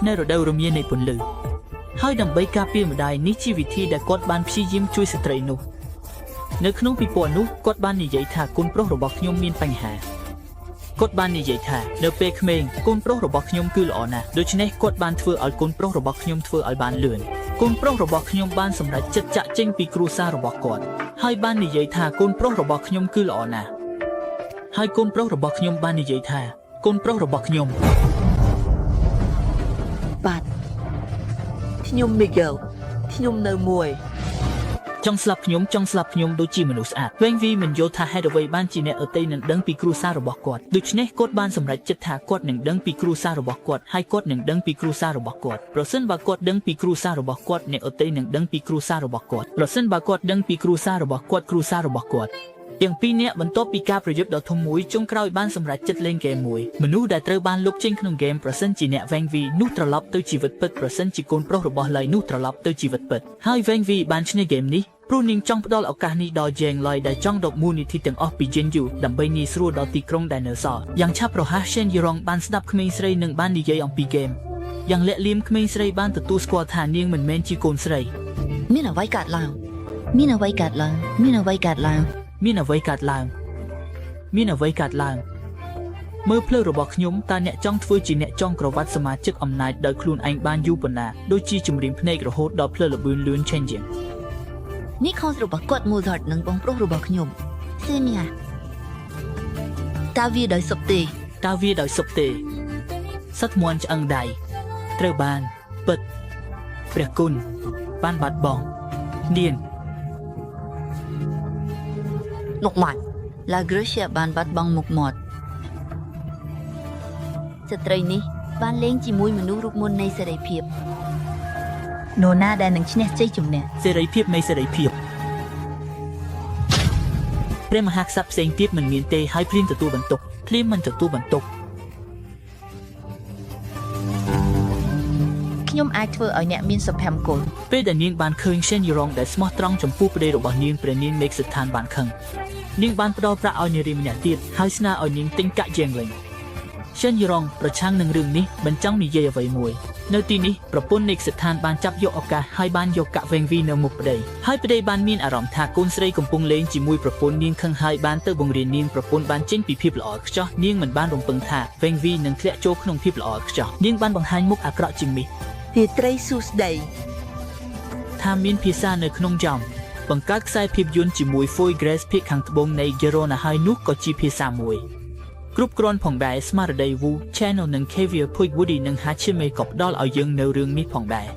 ในรถดาวรมีในผลลือให้ดำใบกาเปียมาได้นิชีวิธีได้กดบานพี่ยิ้มช่วยสตรีนุในขนมปีปวนุกดบานนิยัยถากุนโปรระบบขยมมีนปัญหากดบานนิยัยถาเนเปกเมงกุนโปรระบบขยมคืออ่อนนะโดยเฉพาะกดบานเถื่ออัลกุนโปรระบบขยมเถื่ออัลบานเลือนกุนโปรระบบขยมบานสำหรับจัดจะเจงปีครูซาระบบกดให้บานนิยัยถากุนโปรระบบขยมคืออ่อนนะให้กุนโปรระบบขยมบานนิยัยถากุนโปรระบบขยมបាទខ្ញុំមីហ្គែលខ្ញុំនៅមួយចង់ស្លាប់ខ្ញុំដូចជាមនុស្សស្អាតវែងវីមិនយល់ថាហេតុអ្វីបានជាអ្នកអតីតនឹងដឹងពីគ្រួសាររបស់គាត់ដូច្នេះគាត់បានសម្រេចចិត្តថាគាត់នឹងដឹងពីគ្រួសាររបស់គាត់ហើយគាត់នឹងដឹងពីគ្រួសាររបស់គាត់ប្រសិនបើគាត់ដឹងពីគ្រួសាររបស់គាត់អ្នកអតីតនឹងដឹងពីគ្រួសាររបស់គាត់ប្រសិនបើគាត់ដឹងពីគ្រួសាររបស់គាត់គ្រួសាររបស់គាត់ទាំងពីរនាក់បន្ទាប់ពីការប្រយុទ្ធដ៏ធំមួយចុងក្រោយបានសម្រេចចិត្តលេងហ្គេមមួយមនុស្សដែលត្រូវបានលុបចេញក្នុងហ្គេមប្រសិនជាអ្នកវែងវីនោះត្រឡប់ទៅជីវិតពិតប្រសិនជាកូនប្រុសរបស់ឡៃនោះត្រឡប់ទៅជីវិតពិតហើយវែងវីបានឈ្នះហ្គេមនេះព្រោះនាងចង់ផ្ដល់ឱកាសនេះដល់យ៉េងឡៃដែលចង់ដកមូលនិធិទាំងអស់ពីយិនយូដើម្បីងាយស្រួលដល់ទីក្រុងដែលនៅសល់យ៉ាងឆាប់រហ័សឈេនយីរងបានស្ដាប់ក្មេងស្រីនិងបាននិយាយអំពីហ្គេមយ៉ាងលាក់លៀមក្មេងស្រីបានទទួលស្គាល់ថានាងមិនមែនជាកូនស្រីមានអ្វីកើតឡើងមានអ្វីកើតឡើងមានអ្វីកើតឡើងមានអ្វីកើតឡើងមានអ្វីកើតឡើងមើលភ្លើរបស់ខ្ញុំតើអ្នកចង់ធ្វើជាអ្នកចង់ក្រវ៉ាត់សមាជិកអំណាចដោយខ្លួនឯងបានយូរប៉ុណ្ណាដូចជាជំរាមភ្នែករហូតដល់ភ្លើលបឿនលឿនឆេនជាងនេះខុសរបស់គាត់មូលហេតុនឹងបងប្រុសរបស់ខ្ញុំឃើញយ៉ាតើវាដោយសុខទេសត្វមន់ឆ្អឹងដៃត្រូវបានពិតព្រះគុណបានបាត់បង់នាងនុកម៉ាច់ឡាហ្គ្រេសៀបានបាត់បង់មុខមាត់ស្ត្រីនេះបានលេងជាមួយមនុស្សរូបមន្តនៃសេរីភាពនរណាដែលនឹងឈ្នះជ័យជំនះសេរីភាពនៃសេរីភាពព្រះមហាក្សត្រផ្សេងទៀតមិនមានទេហើយភ្លាមទទួលបន្ទុកភ្លាមមិនទទួលបន្ទុកខ្ញុំអាចធ្វើឲ្យអ្នកមានសុភមង្គលពេលដែលនាងបានឃើញឈេនយីរងដែលស្មោះត្រង់ចំពោះប្តីរបស់នាងព្រះនាងមេឃសិដ្ឋានបានខឹងនាងបានផ្ដល់ប្រាក់ឲ្យនារីម្នាក់ទៀតហើយស្នើឲ្យនាងទិញកាក់ជាងលេងឈេនយីរងប្រឆាំងនឹងរឿងនេះមិនចង់និយាយអ្វីមួយនៅទីនេះប្រពន្ធមេឃសិដ្ឋានបានចាប់យកឱកាសហើយបានយកកាក់វែងវីនៅមុខប្តីហើយប្តីបានមានអារម្មណ៍ថាកូនស្រីកំពុងលេងជាមួយប្រពន្ធនាងខឹងហើយបានទៅបង្រៀននាងប្រពន្ធបានចេញពីភាពល្អឥតខ្ចោះនាងមិនបានរំពឹងថាវែងវីនឹងធ្លាក់ចូលក្នុងភាពល្អឥតខ្ចោះនាងបានបង្ហាញមុខអាក្រក់ជាងនេះរាត្រីសួស្តីថាមានភាសានៅក្នុងចំបង្កើតខ្សែភាពយន្តជាមួយ Foy Grace ភាគខាងត្បូងនៃ Gerona ហើយនោះក៏ជាភាសាមួយគ្រប់គ្រាន់ផងដែរស្មារតី Wu Channel និង Xavier Puig Woody និង Hachime ក៏ផ្ដល់ឲ្យយើងនៅរឿងនេះផងដែរ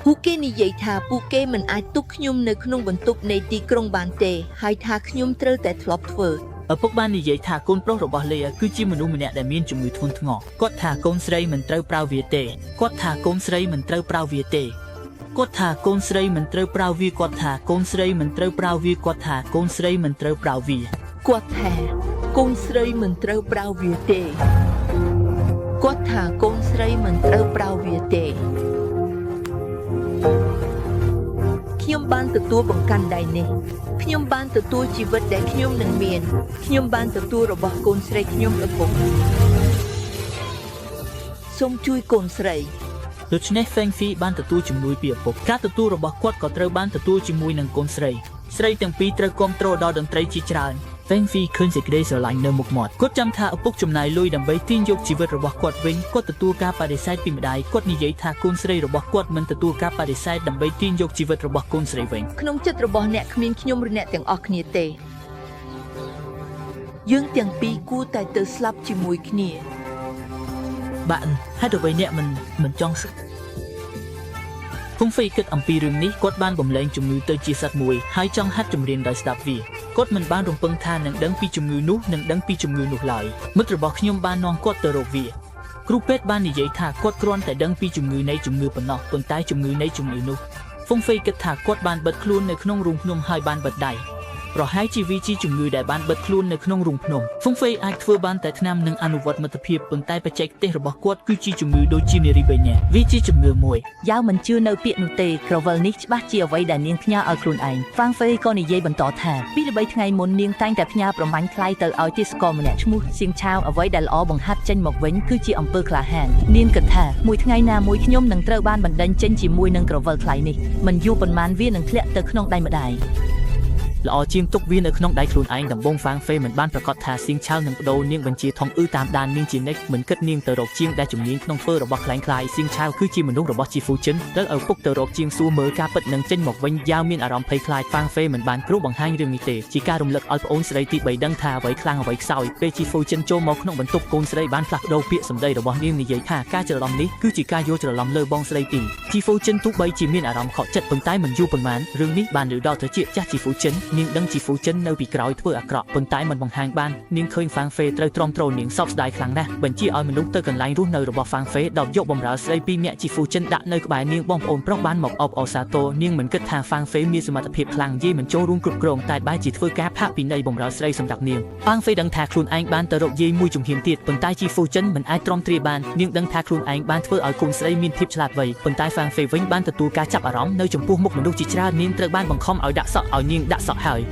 ពួកគេនិយាយថាពួកគេមិនអាចទុកខ្ញុំនៅក្នុងបន្ទប់នៃទីក្រុងបានទេហើយថាខ្ញុំត្រូវតែធ្លាប់ធ្វើឪពុកបាននិយាយថាកូនប្រុសរបស់លេគឺជាមនុស្សម្នាក់ដែលមានជំងឺធ្ងន់ធ្ងរគាត់ថាកូនស្រីមិនត្រូវប្រើវាទេគាត់ថាកូនស្រីមិនត្រូវប្រើវាទេគាត់ថាកូនស្រីមិនត្រូវប្រើវាគាត់ថាកូនស្រីមិនត្រូវប្រើវាគាត់ថាកូនស្រីមិនត្រូវប្រើវាគាត់ថាកូនស្រីមិនត្រូវប្រើវាទេគាត់ថាកូនស្រីមិនត្រូវប្រើវាទេខ្ញុំបានទទួលបង្កាន់ដៃនេះខ្ញុំបានទទួលជីវិតដែលខ្ញុំនឹងមានខ្ញុំបានទទួលរបស់កូនស្រីខ្ញុំឪពុកសូមជួយកូនស្រីដូច្នេះហ្វេងហ្វីបានទទួលជំនួយពីឪពុកការទទួលរបស់គាត់ក៏ត្រូវបានទទួលជាមួយនឹងកូនស្រីទាំងពីរត្រូវគាំទ្រដល់តន្ត្រីជាច្រើនហ្វេងហ្វីឃើញសេចក្តីស្រឡាញ់នៅមុខមាត់គាត់ចាំថាឪពុកចំណាយលុយដើម្បីទាញយកជីវិតរបស់គាត់វិញគាត់ទទួលការបដិសេធពីម្ដាយគាត់និយាយថាកូនស្រីរបស់គាត់មិនទទួលការបដិសេធដើម្បីទាញយកជីវិតរបស់កូនស្រីវិញក្នុងចិត្តរបស់អ្នកគ្មានខ្ញុំឬអ្នកទាំងអស់គ្នាទេយើងទាំងពីរគួរតែទៅស្លាប់ជាមួយគ្នាបាទហេតុអ្វីអ្នកមិនចង់គង់ហ្វេគិតអំពីរឿងនេះគាត់បានបំលែងជំងឺទៅជាសត្វមួយហើយចង់ហាត់ចម្រៀងដោយស្ដាប់វាគាត់មិនបានរំពឹងថានឹងដឹងពីជំងឺនោះនឹងដឹងពីជំងឺនោះឡើយមិត្តរបស់ខ្ញុំបាននាំគាត់ទៅរកវាគ្រូពេទ្យបាននិយាយថាគាត់គ្រាន់តែដឹងពីជំងឺនៃជំងឺប៉ុណ្ណោះប៉ុន្តែជំងឺនៃជំងឺនោះហ្វុងហ្វេគិតថាគាត់បានបិទខ្លួននៅក្នុងរូងភ្នំហើយបានបិទដៃ ប្រហែលជាវាជាជំងឺដែលបានបិទខ្លួននៅក្នុងរូងភ្នំហ្វុងហ្វេអាចធ្វើបានតែថ្នាំនិងអនុវត្តមិត្តភាពប៉ុន្តែបច្ចេកទេសរបស់គាត់គឺជាជំងឺដូចជានារីបេញាវាជាជំងឺមួយ យ៉ាវមិនជឿនៅពាក្យនោះទេក្រវិលនេះច្បាស់ជាអ្វីដែលនាងផ្ញើឲ្យខ្លួនឯងហ្វាងហ្វេក៏និយាយបន្តថាពីរបីថ្ងៃមុននាងតែងតែផ្ញើប្រមាញ់ថ្លៃទៅឲ្យទាសករម្នាក់ឈ្មោះសៀងឆាវអ្វីដែលល្អបង្ហាត់ចេញមកវិញគឺជាអំពើក្លាហាននាងគិតថាមួយថ្ងៃណាមួយខ្ញុំនឹងត្រូវបានបណ្ដេញចេញជាមួយនឹងក្រវិលថ្លៃនេះមិនយូរប៉ុន្មានវានឹងធ្លាក់ទៅក្នុងដៃម្ដាយ ល្អជាងទុកវានៅក្នុងដៃខ្លួនឯងដំបងហ្វាងហ្វេមិនបានប្រកាសថាសៀងឆៅនឹងបដូរនាងបញ្ជាថងតាមដាននាងជានិច្ចមិនគិតនាងទៅរកជាងដែលជំនាញក្នុងធ្វើរបស់ខ្លែងខ្លាយសៀងឆៅគឺជាមនុស្សរបស់ជីហ្វូចិនត្រូវឪពុកទៅរកជាងសួរមើលការពិតនឹងចេញមកវិញយ៉ាវមានអារម្មណ៍ភ័យខ្លាចហ្វាងហ្វេមិនបានគ្រូបង្ហាញរឿងនេះទេជាការរំលឹកឲ្យប្អូនស្រីទី3ដឹងថាអ្វីខ្លាំងអ្វីខ្សោយពេលជីហ្វូចិនចូលមកក្នុងបន្ទប់កូនស្រីបានផ្លាស់ប្ដូរពាក្យសម្ដីរបស់នាងនិយាយថាការច្រឡំនេះគឺជាការយល់ច្រឡំលើបងស្រីទីជីហ្វូចិនទោះបីជាមានអារម្មណ៍ខកចិត្តប៉ុន្តែមិនយូរប៉ុន្មានរឿងនេះបានលើដល់ទៅជាចាស់ជីហ្វូចិននាងដឹងជីហ្វូចិននៅពីក្រោយធ្វើអាក្រក់ប៉ុន្តែមិនបង្ហាញបាននាងឃើញហ្វាងហ្វេត្រូវទ្រាំទ្រនាងសោកស្ដាយខ្លាំងណាស់បញ្ជាឲ្យមនុស្សទៅកន្លែងរស់នៅរបស់ហ្វាងហ្វេដកយកបំរើស្រី2នាក់ជីហ្វូចិនដាក់នៅក្បែរនាងបងប្អូនប្រុសបានមកអបអរសាទរនាងមិនគិតថាហ្វាងហ្វេមានសមត្ថភាពខ្លាំងយេមិនចូលរួមគ្រប់គ្រងតែបែរជាធ្វើការផាកពិន័យបំរើស្រីសម្រាប់នាងហ្វាងហ្វេដឹងថាខ្លួនឯងបានទៅរកយាយមួយជំហានទៀតប៉ុន្តែជីហ្វូចិនមិនអាចទ្រាំទ្រាបាននាងដឹងថាខ្លួនឯងបានធ្វើឲ្យកូនស្រីមានភាពឆ្លាតវៃប៉ុន្តែហ្វាងហ្វេវិញបានទទួលការចាប់អារម្មណ៍នៅចំពោះមុខមនុស្សជាច្រើននាងត្រូវបានបង្ខំឲ្យដាក់សក់ឲ្យនាងដាក់សក់ហើយ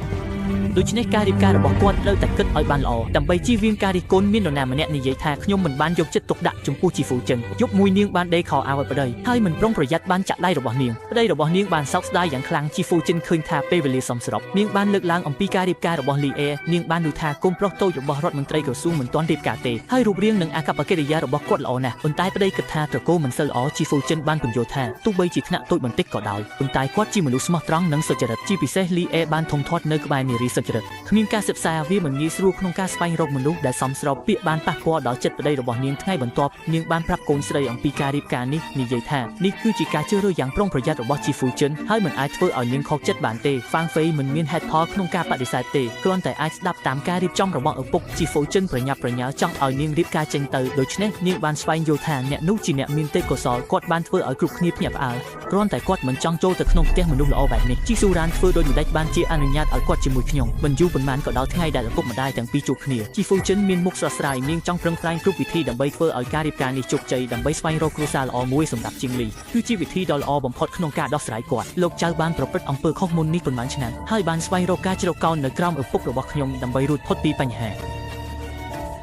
ដូច្នេះការរៀបការរបស់គាត់ត្រូវតែគិតឲ្យបានល្អដើម្បីជៀសវាងការរិះគន់មាននរណាម្នាក់និយាយថាខ្ញុំមិនបានយកចិត្តទុកដាក់ចំពោះជីហ្វូចិនយប់មួយនាងបានដេកខោអាវឲ្យប្តីហើយមិនប្រុងប្រយ័ត្នបានចាក់ដៃរបស់នាងប្តីរបស់នាងបានសោកស្ដាយយ៉ាងខ្លាំងជីហ្វូចិនឃើញថាពេលវេលាសមស្របនាងបានលើកឡើងអំពីការរៀបការរបស់លីអេនាងបានឮថាកូនប្រុសតូចរបស់រដ្ឋមន្ត្រីក្រសួងមិនទាន់រៀបការទេហើយរូបរាងនិងអាកប្បកិរិយារបស់គាត់ល្អណាស់ប៉ុន្តែប្តីគិតថាត្រកូលមិនសូវល្អជីហ្វូចិនបានពន្យល់ថាទោះបីជាថ្នាក់តូចបន្តិចក៏ដោយប៉ុន្តែគាត់ជាមនុស្សស្មោះត្រង់និងសុចរិតជាពិសេសលីអេបានធំធាត់នៅក្បែរនារីសុចរិតគ្មានការសិក្សាវាមិនងាយស្រួលក្នុងការស្វែងរកមនុស្សដែលសមស្របពាក្យបានប៉ះពាល់ដល់ចិត្តប្តីរបស់នាងថ្ងៃបន្ទាប់នាងបានប្រាប់កូនស្រីអំពីការរៀបការនេះនិយាយថានេះគឺជាការជ្រើសរើសយ៉ាងប្រុងប្រយ័ត្នរបស់ជីហ្វូចិនហើយមិនអាចធ្វើឲ្យនាងខកចិត្តបានទេហ្វាងហ្វេមិនមានហេតុផលក្នុងការបដិសេធទេគ្រាន់តែអាចស្ដាប់តាមការរៀបចំរបស់ឪពុកជីហ្វូចិនប្រញាប់ប្រញាល់ចង់ឲ្យនាងរៀបការចេញទៅដូច្នេះនាងបានស្វែងយល់ថាអ្នកនោះជាអ្នកមានទេពកោសល្យគាត់បានធ្វើឲ្យគ្រប់គ្នាភ្ញាក់ផ្អើលគ្រាន់តែគាត់មិនចង់ចូលទៅក្នុងផ្ទះមនុស្សល្អបែបនេះជីស៊ូរ៉ានធ្វើដូចម្ដេចបានជាអនុញ្ញាតឲ្យគាត់ជាមួយខ្ញុំមិនយូរប៉ុន្មានក៏ដល់ថ្ងៃដែលឪពុកម្ដាយទាំងពីរជួបគ្នាជីហ្វូចិនមានមុខស្រស់ស្រាយនាងចង់ប្រឹងប្រែងគ្រប់វិធីដើម្បីធ្វើឲ្យការរៀបការនេះជោគជ័យដើម្បីស្វែងរកគ្រួសារល្អមួយសម្រាប់ជីងលីគឺជាវិធីដ៏ល្អបំផុតក្នុងការដោះស្រាយគាត់លោកចៅបានប្រព្រឹត្តអំពើខុសមុននេះប៉ុន្មានឆ្នាំហើយបានស្វែងរកការជ្រកកោននៅក្រោមឪពុករបស់ខ្ញុំដើម្បីរួចផុតពីបញ្ហា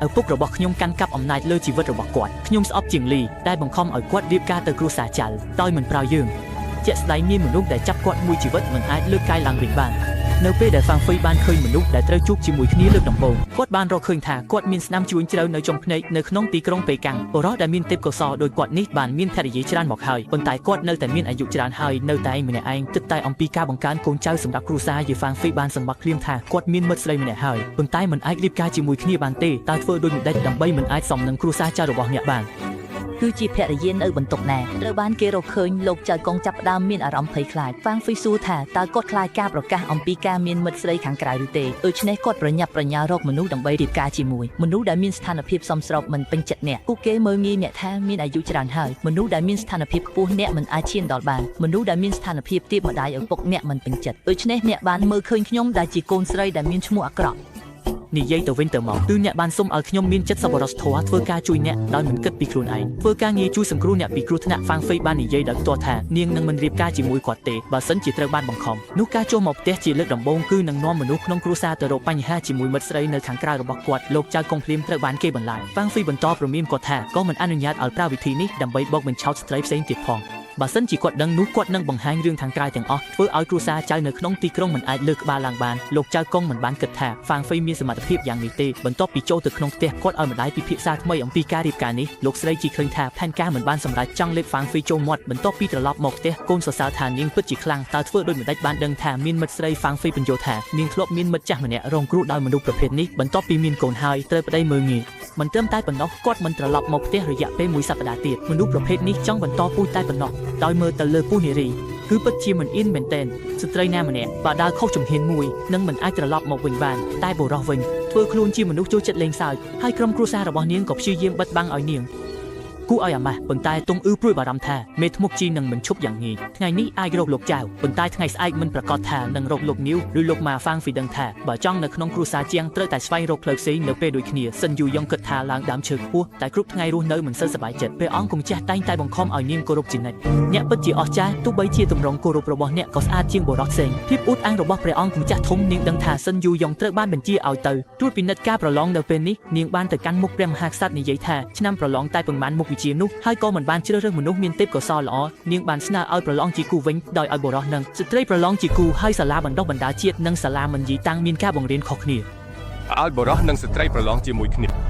ឪពុករបស់ខ្ញុំកាន់កាប់អំណាចលើជីវិតរបស់គាត់ខ្ញុំស្អប់ជាងលីដែលបង្ខំឲ្យគាត់រៀបការទៅគ្រួសារចៅដោយមិនប្រើយើងជាក់ស្ដែងមានមនុស្សដែលចាប់គាត់មួយជីវិតមិនអាចលើកកាយឡើងវិញបាននៅពេលដែលហ្វាងហ្វេបានឃើញមនុស្សដែលត្រូវជួបជាមួយគ្នាលើកដំបូងគាត់បានរកឃើញថាគាត់មានស្នាមជួញជ្រៅនៅចុងភ្នែកនៅក្នុងទីក្រុងប៉េកាំងបុរសដែលមានទេពកោសល្យដោយគាត់នេះបានមានភរិយាច្រើនមកហើយប៉ុន្តែគាត់នៅតែមានអាយុច្រើនហើយនៅតែម្នាក់ឯងគិតតែអំពីការបង្កើនកូនចៅសម្រាប់គ្រួសារយេហ្វាងហ្វេបានសង្កត់ភ្លាមថាគាត់មានមិត្តស្រីម្នាក់ហើយប៉ុន្តែមិនអាចរៀបការជាមួយគ្នាបានទេតើធ្វើដូចម្តេចដើម្បីមិនអាចសមនឹងគ្រួសារចៅរបស់អ្នកបាន គឺជាភរិយានៅបន្ទប់ណាត្រូវបានគេរកឃើញលោកចៅកងចាប់ផ្ដើមមានអារម្មណ៍ភ័យខ្លាចហ្វាងហ្វីស៊ូថាតើគាត់ខ្លាចការប្រកាសអំពីការមានមិត្តស្រីខាងក្រៅឬទេដូច្នេះគាត់ប្រញាប់ប្រញាល់រកមនុស្សដើម្បីរៀបការជាមួយមនុស្សដែលមានស្ថានភាពសមស្របមិនពេញចិត្តអ្នកពួកគេមើលងាយអ្នកថាមានអាយុច្រើនហើយមនុស្សដែលមានស្ថានភាពខ្ពស់អ្នកមិនអាចឈានដល់បានមនុស្សដែលមានស្ថានភាពទាបម្ដាយឪពុកអ្នកមិនពេញចិត្តដូច្នេះអ្នកបានមើលឃើញខ្ញុំដែលជាកូនស្រីដែលមានឈ្មោះអាក្រក់ និយាយទៅវិញទៅមកគឺអ្នកបានសុំឲ្យខ្ញុំមានចិត្តសប្បុរសធម៌ធ្វើការជួយអ្នកដោយមិនគិតពីខ្លួនឯងធ្វើការងារជួយសង្គ្រោះអ្នកពីគ្រោះថ្នាក់ហ្វាងហ្វេបាននិយាយដោយផ្ទាល់ថានាងនឹងមិនរៀបការជាមួយគាត់ទេបើសិនជាត្រូវបានបង្ខំនោះការចូលមកផ្ទះជាលើកដំបូងគឺនឹងនាំមនុស្សក្នុងគ្រួសារទៅរកបញ្ហាជាមួយមិត្តស្រីនៅខាងក្រៅរបស់គាត់លោកចៅកុងភ្លាមត្រូវបានគេបន្លាចហ្វាងហ្វេបន្តព្រមានគាត់ថាក៏មិនអនុញ្ញាតឲ្យប្រើវិធីនេះដើម្បីបោកបញ្ឆោតស្ត្រីផ្សេងទៀតផង បើសិនជាគាត់ដឹងនោះគាត់នឹងបង្ហាញរឿងខាងក្រៅទាំងអស់ធ្វើឲ្យគ្រួសារចៅនៅក្នុងទីក្រុងមិនអាចលើកក្បាលឡើងបានលោកចៅកុងមិនបានគិតថាហ្វាងហ្វេមានសមត្ថភាពយ៉ាងនេះទេបន្ទាប់ពីចូលទៅក្នុងផ្ទះគាត់ឲ្យម្ដាយពិភាក្សាថ្មីអំពីការរៀបការនេះលោកស្រីជីឃើញថាផែនការមិនបានសម្រេចចង់លេបហ្វាងហ្វេចូលមាត់បន្ទាប់ពីត្រឡប់មកផ្ទះកូនសរសើរថានាងពិតជាខ្លាំងតើធ្វើដូចម្ដេចបានដឹងថាមានមិត្តស្រីហ្វាងហ្វេបញ្យល់ថានាងធ្លាប់មានមិត្តចាស់ម្នាក់រងគ្រោះដោយមនុស្សប្រភេទនេះបន្ទាប់ពីមានកូនហើយត្រូវប្តីមើលងាយមិនត្រឹមតែប៉ុណ្ណោះគាត់មិនត្រឡប់មកផ្ទះរយៈពេលមួយសប្តាហ៍ទៀតមនុស្សប្រភេទនេះចង់បន្តពូជតែប៉ុណ្ណោះដោយមើលទៅលើពូនារីគឺពិតជាមិនអៀនមែនទែនស្ត្រីណាម្នាក់បើដើរខុសជំហានមួយនឹងមិនអាចត្រឡប់មកវិញបានតែបុរសវិញធ្វើខ្លួនជាមនុស្សចូលចិត្តលេងសើចហើយក្រុមគ្រួសាររបស់នាងក៏ព្យាយាមបិទបាំងឲ្យនាង គួរឲ្យអាម៉ាស់ប៉ុន្តែតុងអ៊ឺព្រួយបារម្ភថាមេធ្មុកជីនឹងមិនឈប់យ៉ាងងាយថ្ងៃនេះអាចរកលោកចៅប៉ុន្តែថ្ងៃស្អែកមិនប្រកាសថានឹងរកលោកនីវឬលោកម៉ាហ្វាងហ្វីដឹងថាបើចង់នៅក្នុងគ្រួសារជាងត្រូវតែស្វែងរកផ្លូវផ្សេងនៅពេលដូចគ្នាសិនយូយ៉ុងគិតថាឡើងដើមឈើខ្ពស់តែគ្រប់ថ្ងៃរស់នៅមិនសូវសប្បាយចិត្តព្រះអង្គគង់ចាស់តែងតែបង្ខំឲ្យនាងគោរពជានិច្ចអ្នកពិតជាអស្ចារ្យទោះបីជាទម្រង់គោរពរបស់អ្នកក៏ស្អាតជាងបុរសផ្សេងភាពអួតអាងរបស់ព្រះអង្គគង់ចាស់ធំនាងដឹងថាសិនយូយ៉ុងត្រូវបានបញ្ជាឲ្យទៅត្រួតពិនិត្យការប្រឡងនៅពេលនេះនាងបានទៅកាន់មុខព្រះមហាក្សត្រនិយាយថាឆ្នាំប្រឡងតែប៉ុន្មានមុខវិជ្ជានោះហើយក៏មិនបានជ្រើសរើសមនុស្សមានទេពកោសល្យល្អនាងបានស្នើឲ្យប្រឡងជាគូវិញដោយឲ្យបុរសនិងស្ត្រីប្រឡងជាគូហើយសាលាបណ្ដុះបណ្ដាលជាតិនិងសាលាមិនយីតាំងមានការបង្រៀនខុសគ្នា ឲ្យបរោះនិងស្ត្រីប្រឡងជាមួយគ្នា